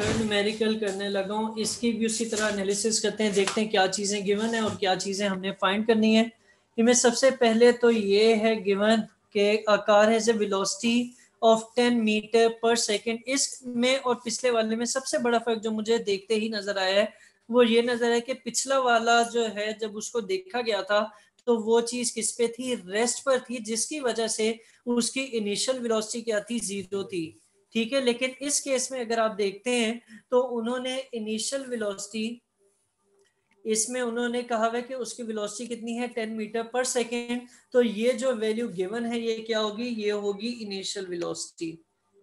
Third numerical करने लगा हूँ, इसकी भी उसी तरह एनालिसिस करते हैं, देखते हैं क्या चीज़ें गिवन है और क्या चीज़ें हमने फाइंड करनी है। इनमें सबसे पहले तो ये है गिवन के आकार है वेलोसिटी ऑफ 10 मीटर पर सेकेंड। इसमें और पिछले वाले में सबसे बड़ा फर्क जो मुझे देखते ही नजर आया है वो ये नजर है कि पिछला वाला जो है जब उसको देखा गया था तो वो चीज किस पे थी, रेस्ट पर थी, जिसकी वजह से उसकी इनिशियल वेलोसिटी क्या थी, 0 थी। ठीक है, लेकिन इस केस में अगर आप देखते हैं तो उन्होंने इनिशियल वेलोसिटी, इसमें उन्होंने कहा है कि उसकी वेलोसिटी कितनी है, 10 मीटर पर सेकेंड। तो ये जो वैल्यू गिवन है ये क्या होगी, ये होगी इनिशियल वेलोसिटी।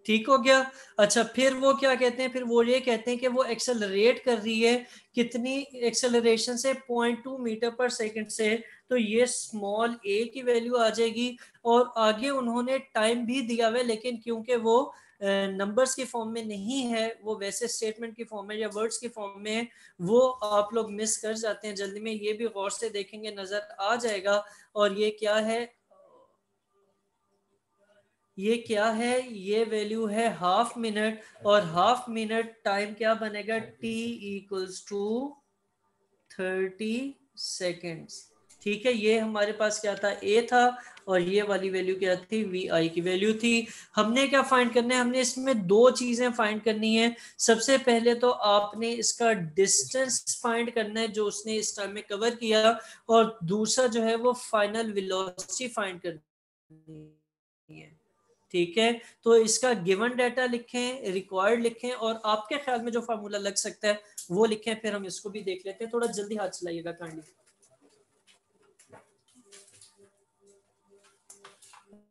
ठीक हो गया। अच्छा, फिर वो क्या कहते हैं, फिर वो ये कहते हैं कि वो एक्सेलरेट कर रही है कितनी एक्सेलरेशन से, 0.2 मीटर पर सेकेंड से। तो ये स्मॉल ए की वैल्यू आ जाएगी। और आगे उन्होंने टाइम भी दिया हुआ है, लेकिन क्योंकि वो नंबर्स की फॉर्म में नहीं है, वो वैसे स्टेटमेंट की फॉर्म में या वर्ड्स की फॉर्म में है, वो आप लोग मिस कर जाते हैं जल्दी में। ये भी गौर से देखेंगे नजर आ जाएगा। और ये क्या है, ये क्या है, ये वैल्यू है हाफ मिनट। और हाफ मिनट टाइम क्या बनेगा, t इक्वल्स टू 30 सेकेंड्स। ठीक है, ये हमारे पास क्या था, a था, और ये वाली वैल्यू क्या थी, vi की वैल्यू थी। हमने क्या फाइंड करना है, हमने इसमें दो चीजें फाइंड करनी है। सबसे पहले तो आपने इसका डिस्टेंस फाइंड करना है जो उसने इस टाइम में कवर किया, और दूसरा जो है वो फाइनल वेलोसिटी फाइंड करनी है। ठीक है, तो इसका गिवन डाटा लिखें, रिक्वायर्ड लिखें, और आपके ख्याल में जो फार्मूला लग सकता है वो लिखें। फिर हम इसको भी देख लेते हैं, थोड़ा जल्दी हाथ चलाइएगा काइंडली।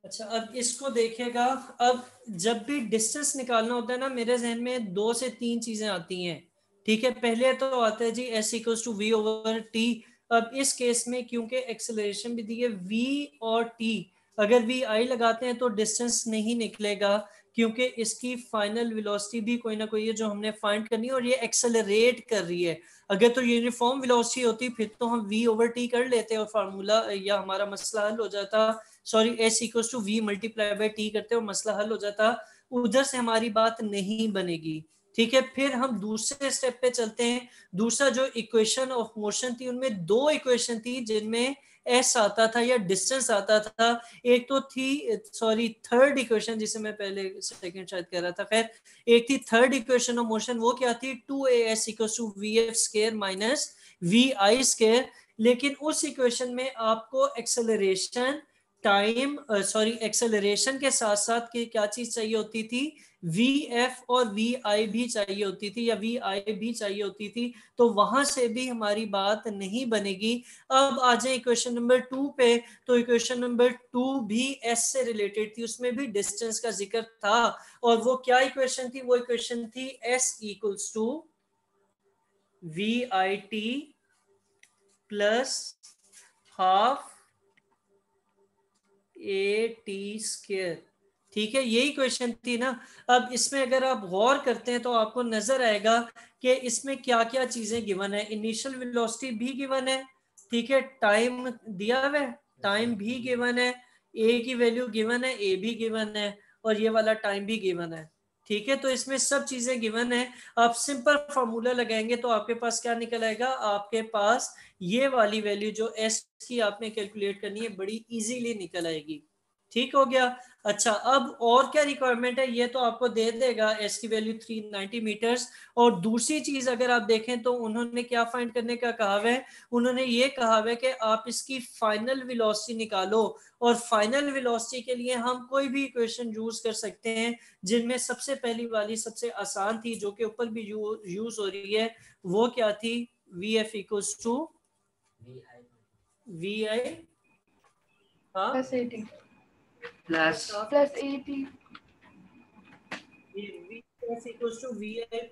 अच्छा, अब इसको देखिएगा। अब जब भी डिस्टेंस निकालना होता है ना, मेरे जहन में 2 से 3 चीजें आती हैं। ठीक है, पहले तो आता है जी s equals to v over t. अब इस केस में क्योंकि एक्सेलरेशन भी दी है v और t, अगर वी आई लगाते हैं तो डिस्टेंस नहीं निकलेगा, क्योंकि इसकी फाइनल वेलोसिटी भी कोई ना कोई है जो हमने फाइंड करनी है, और ये एक्सेलरेट कर रही है। अगर तो यूनिफॉर्म वेलोसिटी होती फिर तो हम v ओवर t कर लेते और फार्मूला या हमारा मसला हल हो जाता। Sorry, s equals to v multiply by t करते और मसला हल हो जाता। उधर से हमारी बात नहीं बनेगी। ठीक है, फिर हम दूसरे स्टेप पे चलते हैं। दूसरा जो इक्वेशन ऑफ मोशन थी, उनमें दो इक्वेशन थी जिनमें एस आता था या डिस्टेंस आता था। एक तो थी, सॉरी, थर्ड इक्वेशन जिसे मैं पहले सेकंड शायद कह रहा था, खैर एक थी थर्ड इक्वेशन ऑफ मोशन, वो क्या थी, 2as equals to vf square minus vi square. लेकिन उस इक्वेशन में आपको एक्सेलरेशन टाइम, सॉरी, एक्सेलरेशन के साथ साथ क्या चीज चाहिए होती थी, vf और vi भी चाहिए होती थी, या vi भी चाहिए होती थी। तो वहां से भी हमारी बात नहीं बनेगी। अब आ जाए इक्वेशन नंबर 2 पे। तो इक्वेशन नंबर 2 भी s से रिलेटेड थी, उसमें भी डिस्टेंस का जिक्र था। और वो क्या इक्वेशन थी, वो इक्वेशन थी s equals to vit plus half a t square. ठीक है, यही क्वेश्चन थी ना। अब इसमें अगर आप गौर करते हैं तो आपको नजर आएगा कि इसमें क्या क्या चीजें गिवन है। इनिशियल वेलोसिटी भी गिवन है, ठीक है, टाइम दिया हुआ है, टाइम भी गिवन है, ए की वैल्यू गिवन है, ए भी गिवन है, और ये वाला टाइम भी गिवन है। ठीक है, तो इसमें सब चीजें गिवन है। आप सिंपल फार्मूला लगाएंगे तो आपके पास क्या निकल आएगा, आपके पास ये वाली वैल्यू जो एस की आपने कैलकुलेट करनी है बड़ी इजीली निकल आएगी। ठीक हो गया। अच्छा, अब और क्या रिक्वायरमेंट है, ये तो आपको दे देगा, एस की वैल्यू 390 मीटर्स। और दूसरी चीज अगर आप देखें तो उन्होंने क्या फाइंड करने का कहा है, उन्होंने ये कहा है कि आप इसकी फाइनल वेलोसिटी निकालो। और फाइनल वेलोसिटी के लिए हम कोई भी इक्वेशन यूज कर सकते हैं, जिनमें सबसे पहली वाली सबसे आसान थी जो कि ऊपर भी यूज हो रही है, वो क्या थी, v f equals to v i plus 80 plus plus 80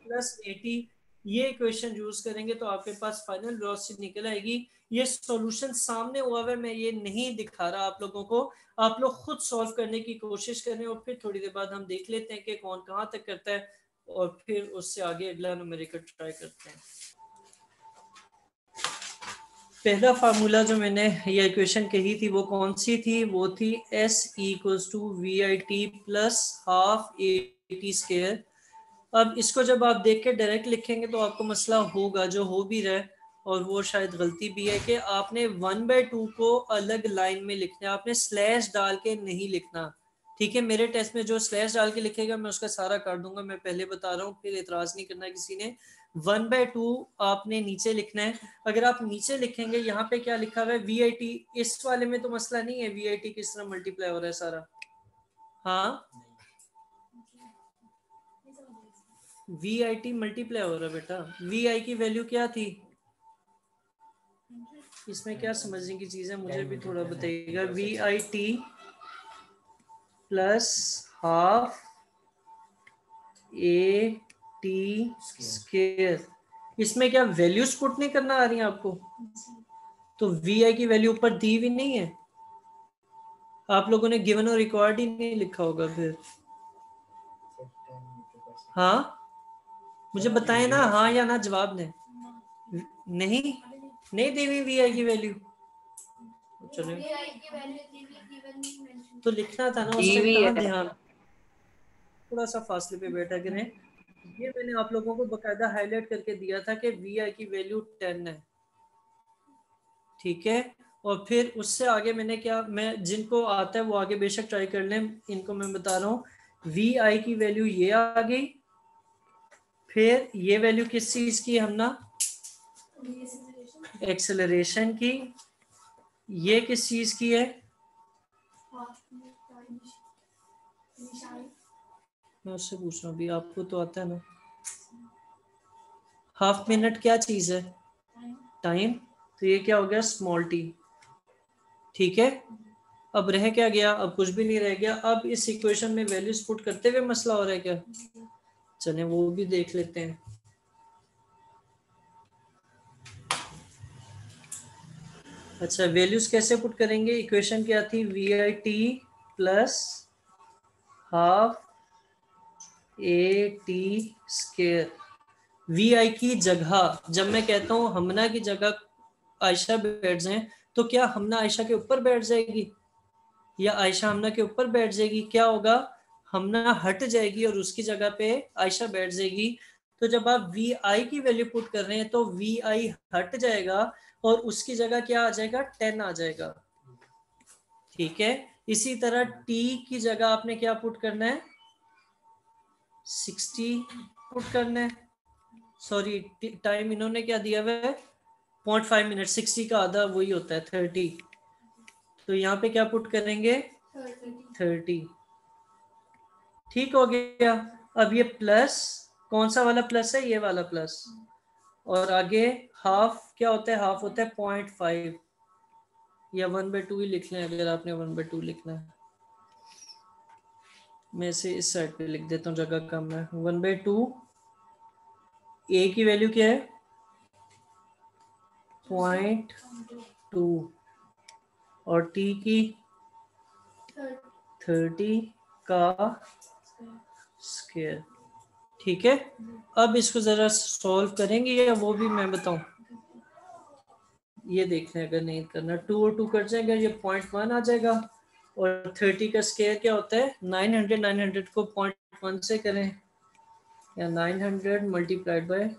plus 80। ये इक्वेशन यूज करेंगे तो आपके पास फाइनल वेलोसिटी निकल आएगी। ये सॉल्यूशन सामने हुआ है, मैं ये नहीं दिखा रहा आप लोगों को, आप लोग खुद सॉल्व करने की कोशिश करें, और फिर थोड़ी देर बाद हम देख लेते हैं कि कौन कहाँ तक करता है, और फिर उससे आगे अगला न्यूमेरिकल ट्राई करते हैं। पहला फार्मूला जो मैंने ये इक्वेशन कही थी वो कौन सी थी, वो थी s equals to v i t plus half a t square. अब इसको जब आप देख के डायरेक्ट लिखेंगे तो आपको मसला होगा, जो हो भी रहा है, और वो शायद गलती भी है, कि आपने 1/2 को अलग लाइन में लिखना है, आपने स्लैश डाल के नहीं लिखना। ठीक है, मेरे टेस्ट में जो स्लैश डाल के लिखेगा मैं उसका सारा कर दूंगा, मैं पहले बता रहा हूँ, फिर एतराज नहीं करना किसी ने। 1/2 आपने नीचे लिखना है। अगर आप नीचे लिखेंगे, यहाँ पे क्या लिखा हुआ है, VIT, इस वाले में तो मसला नहीं है VIT किस तरह मल्टीप्लाई हो रहा है सारा। हाँ, VIT मल्टीप्लाई हो रहा है बेटा। VI की वैल्यू क्या थी, इसमें क्या समझने की चीज है, मुझे भी थोड़ा बताइएगा। VIT plus half AT square, इसमें क्या वैल्यूज पुट नहीं करना आ रही है आपको? तो VI की वैल्यू ऊपर दी भी नहीं है, आप लोगों ने गिवन और रिक्वायर्ड ही नहीं लिखा होगा फिर। हाँ, मुझे बताएं ना, हाँ या ना जवाब दें। नहीं, नहीं दी हुई VI की वैल्यू, चलो तो लिखना था ना उस टाइम, कहाँ ध्यान, थोड़ा सा फासले पे बैठा करें। ये मैंने आप लोगों को बकायदा हाईलाइट करके दिया था कि VI की वैल्यू 10 है। ठीक है, और फिर उससे आगे मैंने क्या, मैं जिनको आता है वो आगे बेशक ट्राई कर लें, इनको मैं बता रहा हूँ। VI की वैल्यू ये आ गई, फिर ये वैल्यू किस चीज की है हमने, एक्सेलरेशन की। ये किस चीज की है, मैं उससे पूछ रहा हूँ अभी, आपको तो आता है ना। हाफ मिनट क्या चीज है, टाइम, तो ये क्या हो गया, स्मॉल t। ठीक है, अब रह क्या गया, अब कुछ भी नहीं रह गया। अब इस इक्वेशन में वैल्यूज पुट करते हुए मसला हो रहा है क्या, चले वो भी देख लेते हैं। अच्छा, वैल्यूज कैसे पुट करेंगे, इक्वेशन क्या थी, VIT plus half AT square. VI की जगह जब मैं कहता हूँ हमना की जगह आयशा बैठ जाए, तो क्या हमना आयशा के ऊपर बैठ जाएगी या आयशा हमना के ऊपर बैठ जाएगी? क्या होगा, हमना हट जाएगी और उसकी जगह पे आयशा बैठ जाएगी। तो जब आप VI की वैल्यू पुट कर रहे हैं तो VI हट जाएगा और उसकी जगह क्या आ जाएगा, 10 आ जाएगा। ठीक है, इसी तरह T की जगह आपने क्या पुट करना है, 60 पुट करना है। सॉरी, टाइम इन्होंने क्या दिया हुआ है, 0.5 मिनट, 60 का आधा वही होता है 30, तो यहाँ पे क्या पुट करेंगे, 30। ठीक हो गया। अब ये प्लस, कौन सा वाला प्लस है, ये वाला प्लस, और आगे हाफ क्या होता है, हाफ होता है 0.5 या 1/2 ही लिख लें अगर आपने 1/2 लिखना है। मैं इसे इस साइड पे लिख देता हूँ, जगह कम है। 1/2, A की वैल्यू क्या है, 0.2, और T की 30 का स्क्वायर। ठीक है, अब इसको जरा सॉल्व करेंगे या वो भी मैं बताऊं, ये देख लें, अगर नहीं करना 2 और 2 कट जाएगा, ये 0.1 आ जाएगा, और 30 का स्क्वायर क्या होता है, 900 को 0.1 से करें, या 900 मल्टीप्लाइड बाय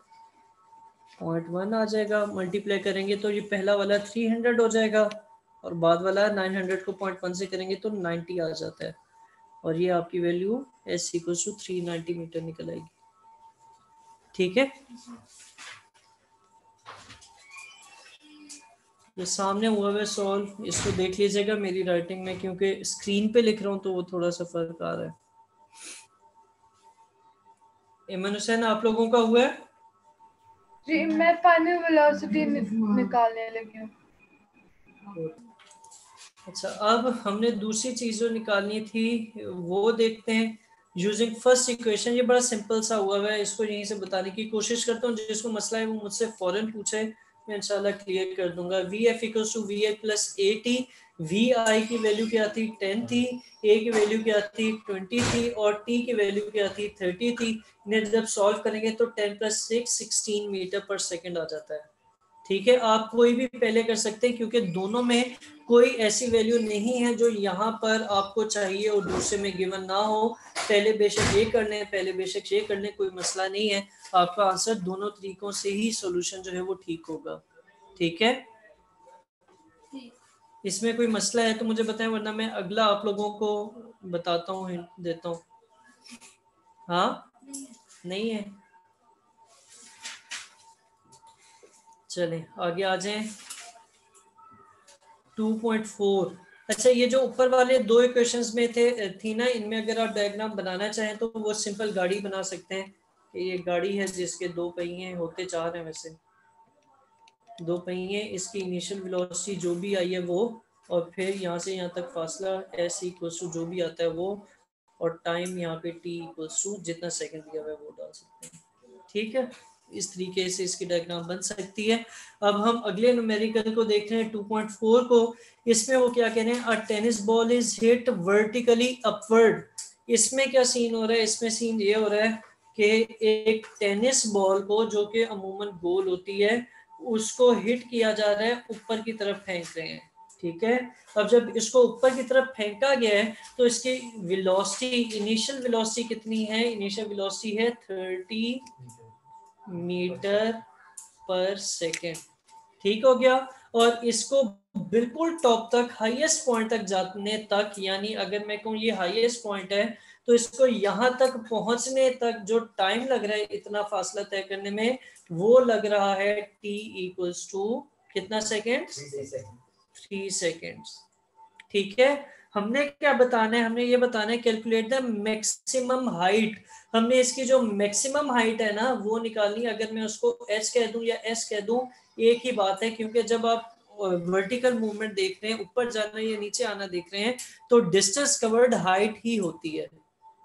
0.1 आ जाएगा, मल्टीप्लाई करेंगे तो ये पहला वाला 300 हो जाएगा, और बाद वाला 900 को 0.1 से करेंगे तो 90 आ जाता है, और ये आपकी वैल्यू S=390 मीटर निकल आएगी। ठीक है, ये सामने हुआ है सॉल्व, इसको देख लीजिएगा मेरी राइटिंग में, क्योंकि स्क्रीन पे लिख रहा हूँ तो वो थोड़ा सा फर्क आ रहा है। इमन हुसैन, आप लोगों का हुआ है? जी, मैं फाइनल वेलोसिटी निकालने लगी हूँ। अच्छा, अब हमने दूसरी चीज जो निकालनी थी वो देखते हैं, यूजिंग फर्स्ट इक्वेशन। ये बड़ा सिंपल सा हुआ है, इसको यहीं से बताने की कोशिश करता हूँ, जिसको मसला है वो मुझसे फौरन पूछे, मैं इंशाल्लाह क्लियर कर दूंगा। VF=VI + AT। VI की वैल्यू क्या थी, 10 थी, A की वैल्यू क्या थी, 20 थी, और T की वैल्यू क्या थी, 30 थी। इन्हें जब सॉल्व करेंगे तो 10 + 6 16 मीटर पर सेकेंड आ जाता है। ठीक है, आप कोई भी पहले कर सकते हैं क्योंकि दोनों में कोई ऐसी वैल्यू नहीं है जो यहाँ पर आपको चाहिए और दूसरे में गिवन ना हो। पहले बेशक ये कर लें, पहले बेशक ये कर लें, कोई मसला नहीं है। आपका आंसर दोनों तरीकों से ही सॉल्यूशन जो है वो ठीक होगा। ठीक है, इसमें कोई मसला है तो मुझे बताएं, वरना मैं अगला आप लोगों को बताता हूँ, हिंट देता हूँ। हाँ, नहीं है, चलें आगे आ जाएं। 2.4। अच्छा, ये जो ऊपर वाले दो इक्वेशंस में थी ना, इनमें अगर आप डायग्राम बनाना चाहें तो वो सिंपल गाड़ी बना सकते हैं कि ये गाड़ी है जिसके दो पहिए होते, चार हैं वैसे, दो पहिए, इसकी इनिशियल वेलोसिटी जो भी आई है वो, और फिर यहाँ से यहाँ तक फासला s इक्वल्स टू जो भी आता है वो, और टाइम यहाँ पे t इक्वल्स टू जितना सेकंड दिया हुआ है वो डाल सकते हैं। ठीक है, इस तरीके से इसकी डायग्राम बन सकती है। अब हम अगले न्यूमेरिकल को देख रहे हैं 2.4 को। इसमें वो क्या कह रहे हैं, a tennis ball is hit vertically upward. इसमें क्या सीन हो रहा है, इसमें सीन ये हो रहा है कि एक टेनिस बॉल को, जो कि अमूमन गोल होती है, उसको हिट किया जा रहा है, ऊपर की तरफ फेंक रहे हैं। ठीक है, अब जब इसको ऊपर की तरफ फेंका गया है तो इसकी वेलोसिटी, इनिशियल वेलोसिटी कितनी है, इनिशियल वेलोसिटी है 30 मीटर पर सेकेंड। ठीक हो गया, और इसको बिल्कुल टॉप तक, हाईएस्ट पॉइंट तक जाने तक, यानी अगर मैं कहूँ ये हाईएस्ट पॉइंट है तो इसको यहाँ तक पहुंचने तक जो टाइम लग रहा है इतना फासला तय करने में, वो लग रहा है t इक्वल्स टू कितना सेकेंड, 3 सेकेंड्स। ठीक है, हमने क्या बताना है, हमने ये बताना है कैलकुलेट द मैक्सिमम हाइट। हमने इसकी जो मैक्सिमम हाइट है ना वो निकालनी है। अगर मैं उसको h कह दूं या s कह दूं एक ही बात है, क्योंकि जब आप वर्टिकल मूवमेंट देख रहे हैं, ऊपर जाना या नीचे आना देख रहे हैं, तो डिस्टेंस कवर्ड हाइट ही होती है।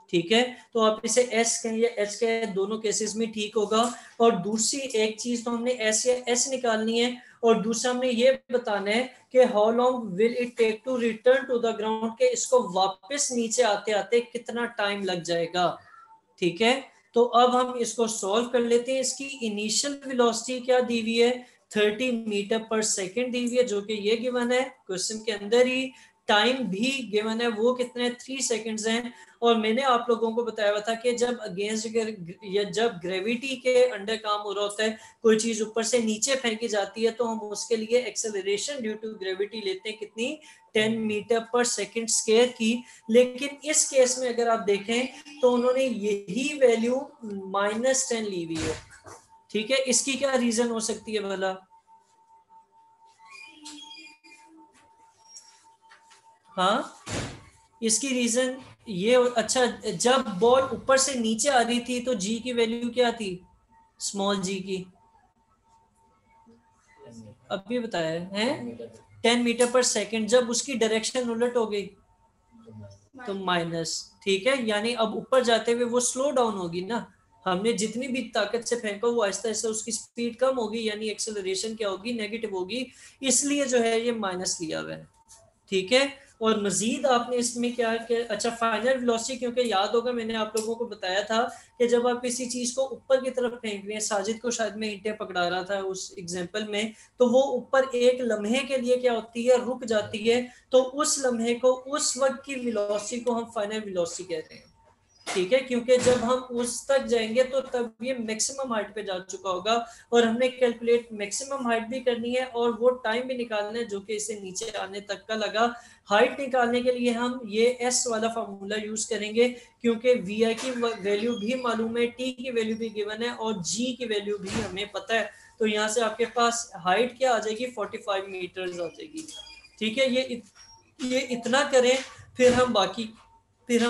ठीक है, तो आप इसे s कहें या h कहें, दोनों केसेस में ठीक होगा। और दूसरी एक चीज तो हमने s या s निकालनी है, और दूसरा हमने ये बताना है कि how long will it take to return to the ground, के इसको वापस नीचे आते आते कितना टाइम लग जाएगा। ठीक है, तो अब हम इसको सॉल्व कर लेते हैं। इसकी इनिशियल वेलोसिटी क्या दी हुई है, 30 मीटर पर सेकेंड दी हुई है, जो कि ये गिवन है क्वेश्चन के अंदर ही। टाइम भी गिवन है, वो कितने 3 सेकंड्स हैं। और मैंने आप लोगों को बताया था कि जब अगेंस्ट या जब ग्रेविटी के अंडर काम हो रहा होता है, कोई चीज ऊपर से नीचे फेंकी जाती है, तो हम उसके लिए एक्सेलरेशन ड्यू टू ग्रेविटी लेते हैं कितनी, 10 मीटर पर सेकेंड स्क्वायर की। लेकिन इस केस में अगर आप देखें तो उन्होंने यही वैल्यू -10 ली हुई है। ठीक है, इसकी क्या रीजन हो सकती है भला? हाँ, इसकी रीजन ये, अच्छा, जब बॉल ऊपर से नीचे आ रही थी तो जी की वैल्यू क्या थी, स्मॉल जी की, अभी बताया है 10 मीटर पर सेकेंड। जब उसकी डायरेक्शन उलट हो गई तो माइनस। ठीक है, यानी अब ऊपर जाते हुए वो स्लो डाउन होगी ना, हमने जितनी भी ताकत से फेंका वो आहिस्ता आहिस्ता उसकी स्पीड कम होगी, यानी एक्सेलरेशन क्या होगी, नेगेटिव होगी, इसलिए जो है ये माइनस लिया हुआ है। ठीक है, और मजीद आपने इसमें क्या किया, अच्छा, फाइनल वेलोसिटी, क्योंकि याद होगा मैंने आप लोगों को बताया था कि जब आप किसी चीज को ऊपर की तरफ फेंक रहे हैं, साजिद को शायद मैं ईंटें पकड़ा रहा था उस एग्जांपल में, तो वो ऊपर एक लम्हे के लिए क्या होती है, रुक जाती है। तो उस लम्हे को, उस वक्त की वेलोसिटी को हम फाइनल वेलोसिटी कहते हैं। ठीक है, क्योंकि जब हम उस तक जाएंगे तो तब ये मैक्सिमम हाइट पे जा चुका होगा, और हमने कैलकुलेट मैक्सिमम हाइट भी करनी है और वो टाइम भी निकालना है जो कि इसे नीचे आने तक का लगा। हाइट निकालने के लिए हम ये एस वाला फार्मूला यूज करेंगे, क्योंकि वी आई की वैल्यू भी मालूम है, टी की वैल्यू भी गिवन है, और जी की वैल्यू भी हमें पता है। तो यहाँ से आपके पास हाइट क्या आ जाएगी, 45 मीटर्स आ जाएगी। ठीक है, ये इतना करें, फिर हम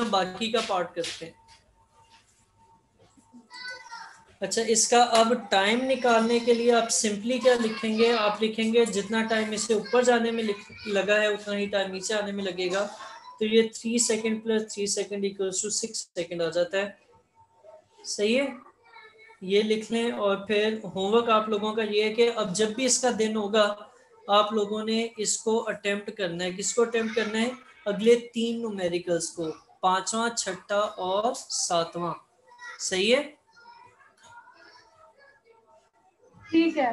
बाकी का पार्ट करते हैं। अच्छा, इसका अब टाइम निकालने के लिए आप सिंपली क्या लिखेंगे, आप लिखेंगे जितना टाइम इसे ऊपर जाने में लगा है उतना ही टाइम नीचे आने में लगेगा। तो ये 3 second plus 3 second equals to 6 second आ जाता है। सही है, ये लिख लें। और फिर होमवर्क आप लोगों का ये है कि अब जब भी इसका दिन होगा आप लोगों ने इसको अटेम्प्ट करना है। किसको अटेम्प्ट करना है, अगले 3 न्यूमेरिकल्स को, 5वां, 6ठा और 7वां। सही है, ठीक है।